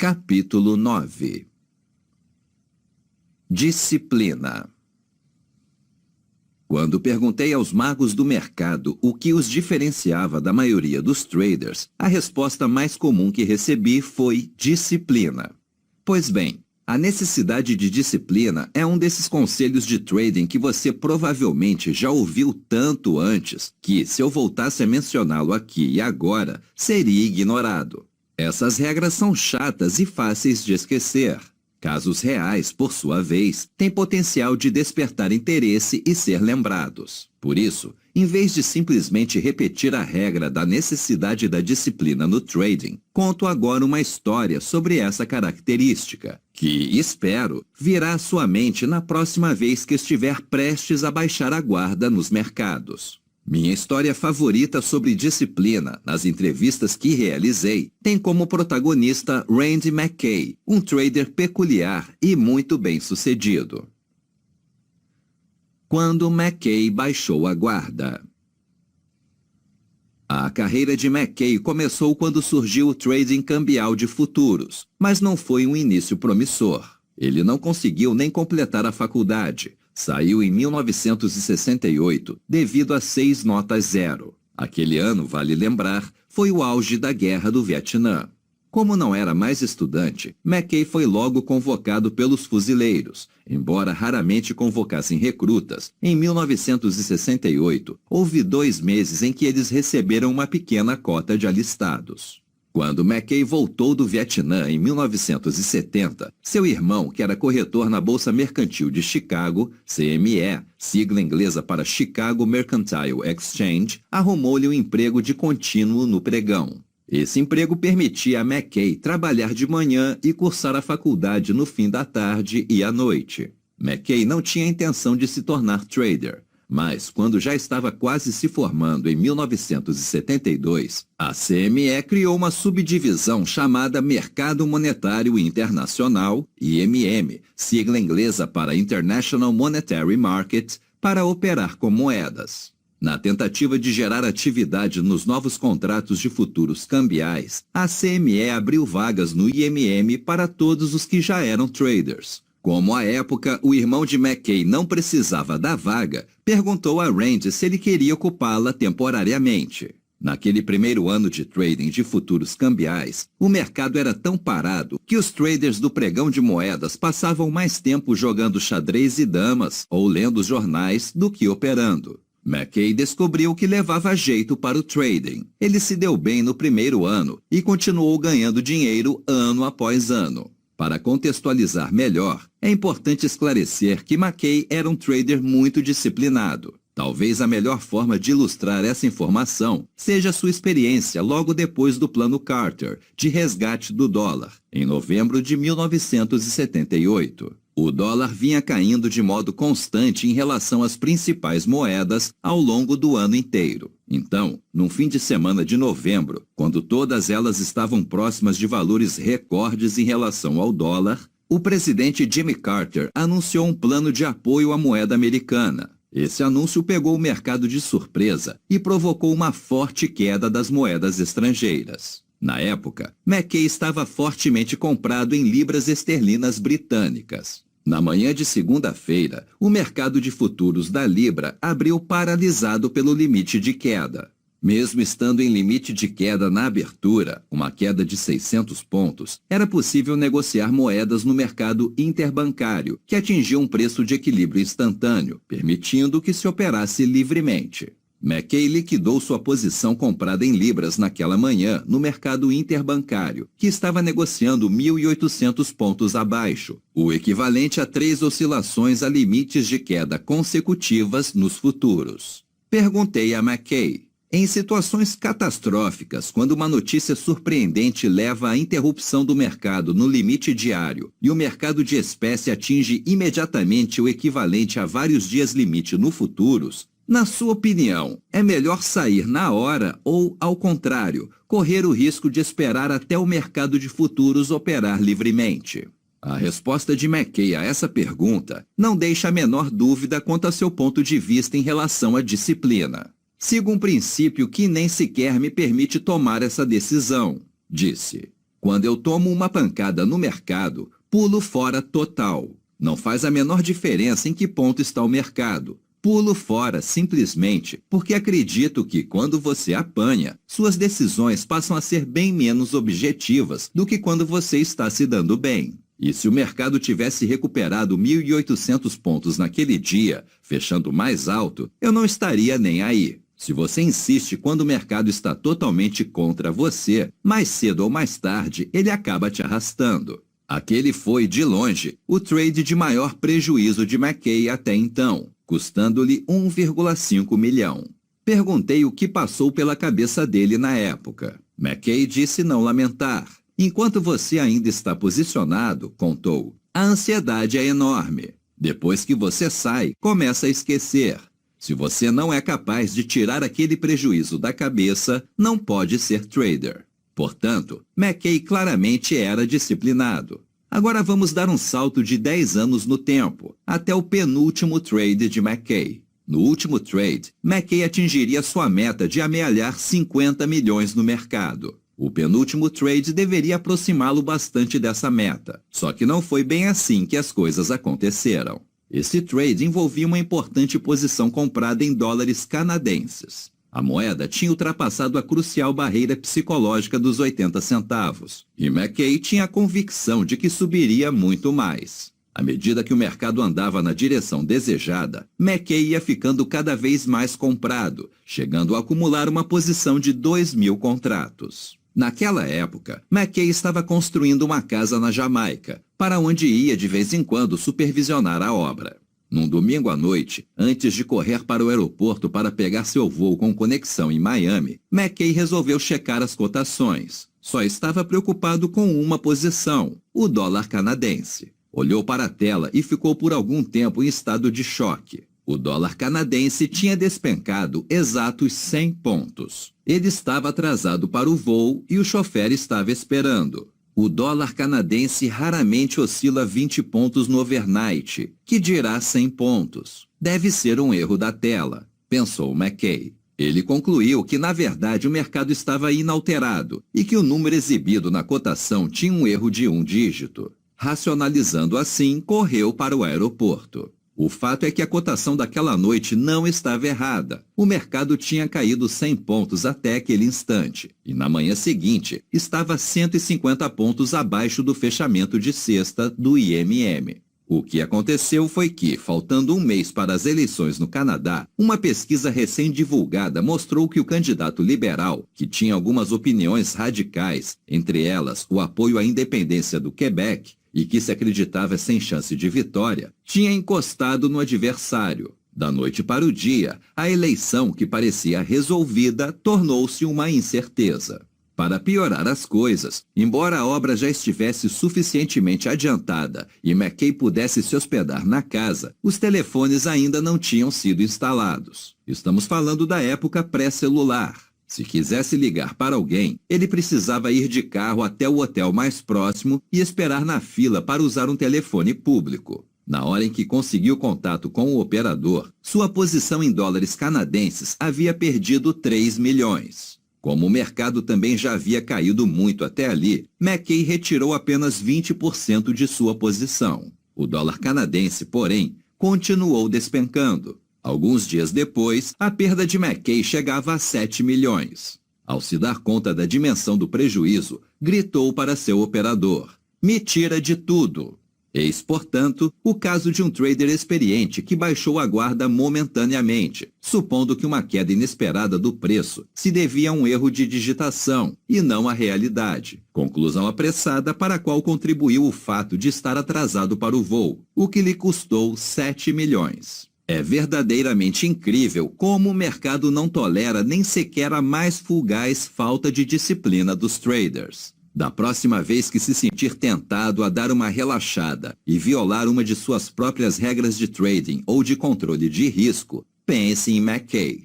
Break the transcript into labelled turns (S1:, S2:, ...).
S1: Capítulo 9. Disciplina. Quando perguntei aos magos do mercado o que os diferenciava da maioria dos traders, a resposta mais comum que recebi foi disciplina. Pois bem, a necessidade de disciplina é um desses conselhos de trading que você provavelmente já ouviu tanto antes que, se eu voltasse a mencioná-lo aqui e agora, seria ignorado. Essas regras são chatas e fáceis de esquecer. Casos reais, por sua vez, têm potencial de despertar interesse e ser lembrados. Por isso, em vez de simplesmente repetir a regra da necessidade da disciplina no trading, conto agora uma história sobre essa característica, que, espero, virá à sua mente na próxima vez que estiver prestes a baixar a guarda nos mercados. Minha história favorita sobre disciplina, nas entrevistas que realizei, tem como protagonista Randy McKay, um trader peculiar e muito bem-sucedido. Quando McKay baixou a guarda. A carreira de McKay começou quando surgiu o trading cambial de futuros, mas não foi um início promissor. Ele não conseguiu nem completar a faculdade. Saiu em 1968 devido a 6 notas 0. Aquele ano, vale lembrar, foi o auge da Guerra do Vietnã. Como não era mais estudante, McKay foi logo convocado pelos fuzileiros. Embora raramente convocassem recrutas, em 1968 houve 2 meses em que eles receberam uma pequena cota de alistados. Quando McKay voltou do Vietnã em 1970, seu irmão, que era corretor na Bolsa Mercantil de Chicago, CME, sigla inglesa para Chicago Mercantile Exchange, arrumou-lhe um emprego de contínuo no pregão. Esse emprego permitia a McKay trabalhar de manhã e cursar a faculdade no fim da tarde e à noite. McKay não tinha intenção de se tornar trader. Mas, quando já estava quase se formando em 1972, a CME criou uma subdivisão chamada Mercado Monetário Internacional, IMM, sigla inglesa para International Monetary Market, para operar com moedas. Na tentativa de gerar atividade nos novos contratos de futuros cambiais, a CME abriu vagas no IMM para todos os que já eram traders. Como à época o irmão de McKay não precisava da vaga, perguntou a Randy se ele queria ocupá-la temporariamente. Naquele primeiro ano de trading de futuros cambiais, o mercado era tão parado que os traders do pregão de moedas passavam mais tempo jogando xadrez e damas ou lendo jornais do que operando. McKay descobriu que levava jeito para o trading. Ele se deu bem no primeiro ano e continuou ganhando dinheiro ano após ano. Para contextualizar melhor, é importante esclarecer que McKay era um trader muito disciplinado. Talvez a melhor forma de ilustrar essa informação seja sua experiência logo depois do Plano Carter, de resgate do dólar, em novembro de 1978. O dólar vinha caindo de modo constante em relação às principais moedas ao longo do ano inteiro. Então, num fim de semana de novembro, quando todas elas estavam próximas de valores recordes em relação ao dólar, o presidente Jimmy Carter anunciou um plano de apoio à moeda americana. Esse anúncio pegou o mercado de surpresa e provocou uma forte queda das moedas estrangeiras. Na época, McKay estava fortemente comprado em libras esterlinas britânicas. Na manhã de segunda-feira, o mercado de futuros da Libra abriu paralisado pelo limite de queda. Mesmo estando em limite de queda na abertura, uma queda de 600 pontos, era possível negociar moedas no mercado interbancário, que atingia um preço de equilíbrio instantâneo, permitindo que se operasse livremente. McKay liquidou sua posição comprada em libras naquela manhã no mercado interbancário, que estava negociando 1.800 pontos abaixo, o equivalente a 3 oscilações a limites de queda consecutivas nos futuros. Perguntei a McKay: em situações catastróficas, quando uma notícia surpreendente leva à interrupção do mercado no limite diário e o mercado de espécie atinge imediatamente o equivalente a vários dias limite no futuros, na sua opinião, é melhor sair na hora ou, ao contrário, correr o risco de esperar até o mercado de futuros operar livremente? A resposta de McKay a essa pergunta não deixa a menor dúvida quanto a seu ponto de vista em relação à disciplina. Sigo um princípio que nem sequer me permite tomar essa decisão, disse. Quando eu tomo uma pancada no mercado, pulo fora total. Não faz a menor diferença em que ponto está o mercado. Pulo fora simplesmente porque acredito que quando você apanha, suas decisões passam a ser bem menos objetivas do que quando você está se dando bem. E se o mercado tivesse recuperado 1.800 pontos naquele dia, fechando mais alto, eu não estaria nem aí. Se você insiste quando o mercado está totalmente contra você, mais cedo ou mais tarde ele acaba te arrastando. Aquele foi, de longe, o trade de maior prejuízo de McKay até então, custando-lhe 1,5 milhão. Perguntei o que passou pela cabeça dele na época. McKay disse não lamentar. Enquanto você ainda está posicionado, contou, a ansiedade é enorme. Depois que você sai, começa a esquecer. Se você não é capaz de tirar aquele prejuízo da cabeça, não pode ser trader. Portanto, McKay claramente era disciplinado. Agora vamos dar um salto de 10 anos no tempo, até o penúltimo trade de McKay. No último trade, McKay atingiria sua meta de amealhar 50 milhões no mercado. O penúltimo trade deveria aproximá-lo bastante dessa meta, só que não foi bem assim que as coisas aconteceram. Esse trade envolvia uma importante posição comprada em dólares canadenses. A moeda tinha ultrapassado a crucial barreira psicológica dos 80 centavos, e McKay tinha a convicção de que subiria muito mais. À medida que o mercado andava na direção desejada, McKay ia ficando cada vez mais comprado, chegando a acumular uma posição de 2.000 contratos. Naquela época, McKay estava construindo uma casa na Jamaica, para onde ia de vez em quando supervisionar a obra. Num domingo à noite, antes de correr para o aeroporto para pegar seu voo com conexão em Miami, McKay resolveu checar as cotações. Só estava preocupado com uma posição, o dólar canadense. Olhou para a tela e ficou por algum tempo em estado de choque. O dólar canadense tinha despencado exatos 100 pontos. Ele estava atrasado para o voo e o chofer estava esperando. O dólar canadense raramente oscila 20 pontos no overnight, que dirá 100 pontos. Deve ser um erro da tela, pensou McKay. Ele concluiu que, na verdade, o mercado estava inalterado e que o número exibido na cotação tinha um erro de um dígito. Racionalizando assim, correu para o aeroporto. O fato é que a cotação daquela noite não estava errada. O mercado tinha caído 100 pontos até aquele instante, e na manhã seguinte estava 150 pontos abaixo do fechamento de sexta do IMM. O que aconteceu foi que, faltando um mês para as eleições no Canadá, uma pesquisa recém-divulgada mostrou que o candidato liberal, que tinha algumas opiniões radicais, entre elas o apoio à independência do Quebec, e que se acreditava sem chance de vitória, tinha encostado no adversário. Da noite para o dia, a eleição, que parecia resolvida, tornou-se uma incerteza. Para piorar as coisas, embora a obra já estivesse suficientemente adiantada e McKay pudesse se hospedar na casa, os telefones ainda não tinham sido instalados. Estamos falando da época pré-celular. Se quisesse ligar para alguém, ele precisava ir de carro até o hotel mais próximo e esperar na fila para usar um telefone público. Na hora em que conseguiu contato com o operador, sua posição em dólares canadenses havia perdido 3 milhões. Como o mercado também já havia caído muito até ali, McKay retirou apenas 20% de sua posição. O dólar canadense, porém, continuou despencando. Alguns dias depois, a perda de McKay chegava a 7 milhões. Ao se dar conta da dimensão do prejuízo, gritou para seu operador: "Me tira de tudo!" Eis, portanto, o caso de um trader experiente que baixou a guarda momentaneamente, supondo que uma queda inesperada do preço se devia a um erro de digitação e não à realidade. Conclusão apressada para a qual contribuiu o fato de estar atrasado para o voo, o que lhe custou 7 milhões. É verdadeiramente incrível como o mercado não tolera nem sequer a mais fugaz falta de disciplina dos traders. Da próxima vez que se sentir tentado a dar uma relaxada e violar uma de suas próprias regras de trading ou de controle de risco, pense em McKay.